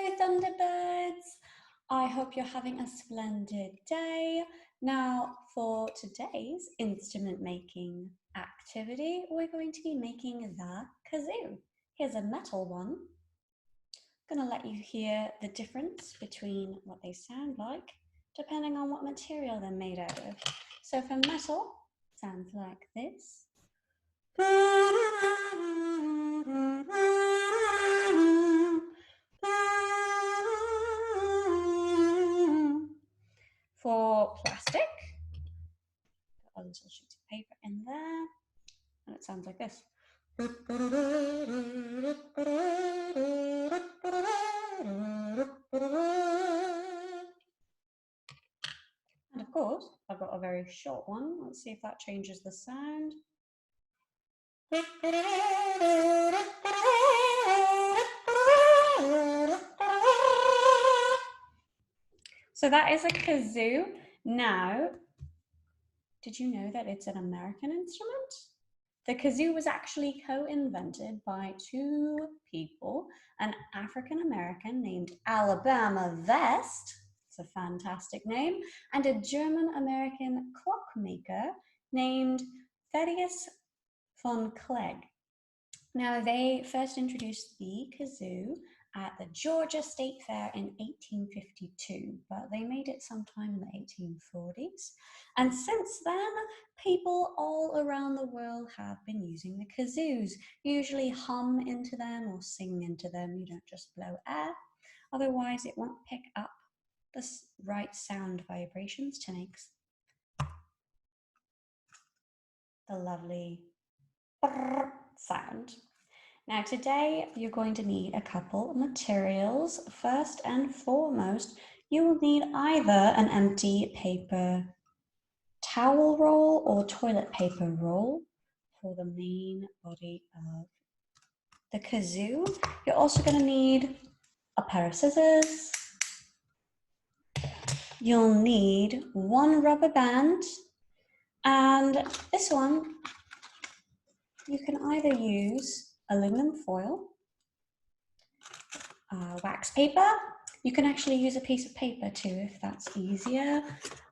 Hello Thunderbirds! I hope you're having a splendid day. Now for today's instrument making activity, we're going to be making the kazoo. Here's a metal one. I'm going to let you hear the difference between what they sound like depending on what material they're made out of. So for metal, it sounds like this. For plastic, got a little sheet of paper in there, and it sounds like this. And of course, I've got a very short one. Let's see if that changes the sound. So that is a kazoo. Now, did you know that it's an American instrument? The kazoo was actually co-invented by two people, an African-American named Alabama Vest, it's a fantastic name, and a German-American clockmaker named Thaddeus von Clegg. Now, they first introduced the kazoo at the Georgia State Fair in 1852, but they made it sometime in the 1840s. And since then, people all around the world have been using the kazoos. You usually hum into them or sing into them. You don't just blow air. Otherwise, it won't pick up the right sound vibrations to make the lovely sound. Now today you're going to need a couple of materials. First and foremost, you will need either an empty paper towel roll or toilet paper roll for the main body of the kazoo. You're also going to need a pair of scissors. You'll need one rubber band, and this one you can either use aluminum foil, wax paper. You can actually use a piece of paper too if that's easier.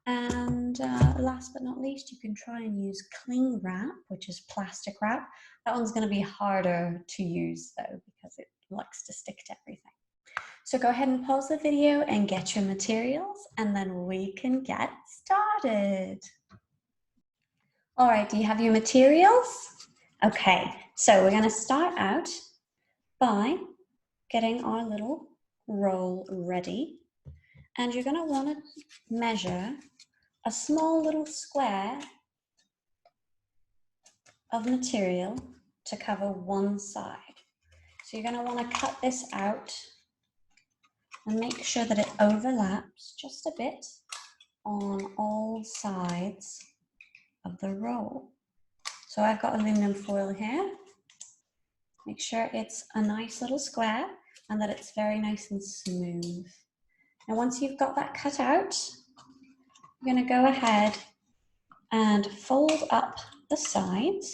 And last but not least, you can try and use cling wrap, which is plastic wrap. That one's going to be harder to use though because it likes to stick to everything. So go ahead and pause the video and get your materials, and then we can get started. All right, do you have your materials? Okay, so we're going to start out by getting our little roll ready, and you're going to want to measure a small little square of material to cover one side. So you're going to want to cut this out and make sure that it overlaps just a bit on all sides of the roll. So I've got aluminum foil here. Make sure it's a nice little square and that it's very nice and smooth. And once you've got that cut out, you're going to go ahead and fold up the sides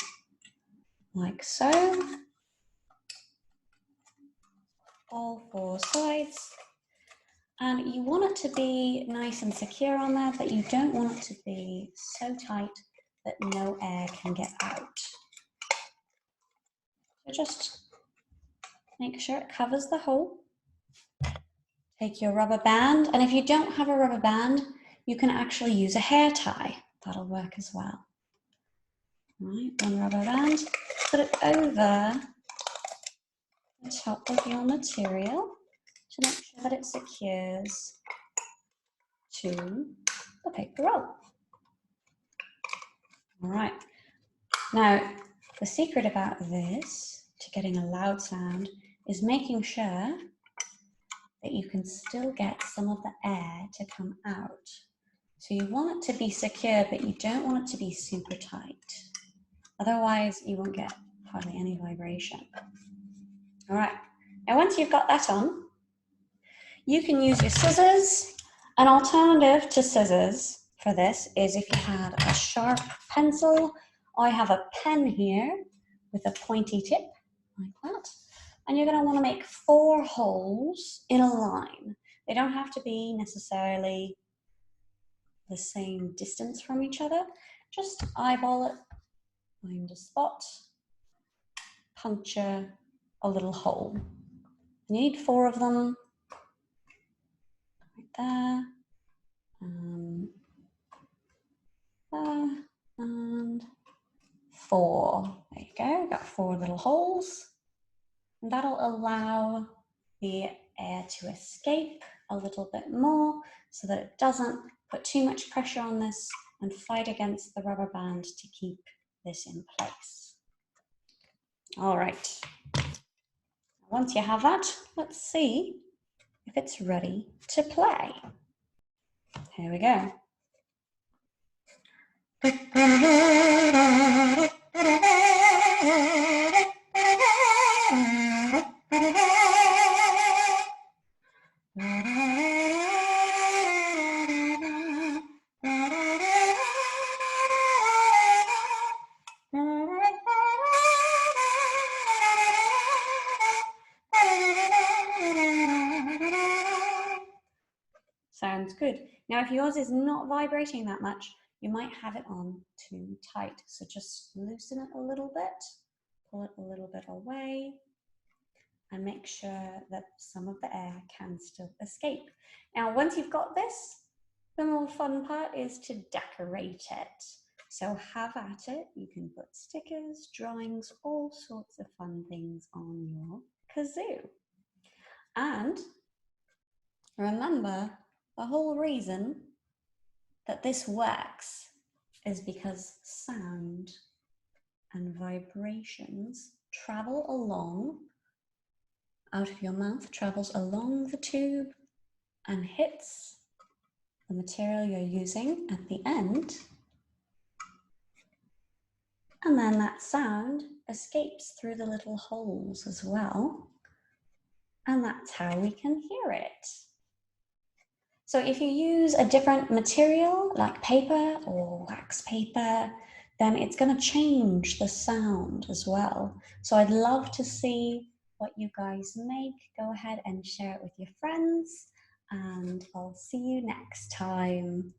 like so. All four sides. And you want it to be nice and secure on there, but you don't want it to be so tight that no air can get out. So just make sure it covers the hole. Take your rubber band, and if you don't have a rubber band, you can actually use a hair tie. That'll work as well. All right, one rubber band, put it over the top of your material to make sure that it secures to the paper roll. All right, now the secret about this, to getting a loud sound, is making sure that you can still get some of the air to come out. So you want it to be secure, but you don't want it to be super tight. Otherwise, you won't get hardly any vibration. All right, now once you've got that on, you can use your scissors. An alternative to scissors for this is if you had a sharp pencil. I have a pen here with a pointy tip, like that. and you're going to want to make 4 holes in a line. They don't have to be necessarily the same distance from each other. Just eyeball it, find a spot, puncture a little hole. You need 4 of them, right there, there, and 4. There you go, got 4 little holes. And that'll allow the air to escape a little bit more so that it doesn't put too much pressure on this and fight against the rubber band to keep this in place. All right. Once you have that, let's see if it's ready to play. Here we go. Sounds good. Now, if yours is not vibrating that much, you might have it on too tight. So just loosen it a little bit, pull it a little bit away, and make sure that some of the air can still escape. Now, once you've got this, the more fun part is to decorate it. So have at it. You can put stickers, drawings, all sorts of fun things on your kazoo. And remember, the whole reason that this works is because sound and vibrations travel along, out of your mouth, travels along the tube and hits the material you're using at the end. And then that sound escapes through the little holes as well. And that's how we can hear it. So if you use a different material like paper or wax paper, then it's going to change the sound as well. So I'd love to see what you guys make. Go ahead and share it with your friends, and I'll see you next time.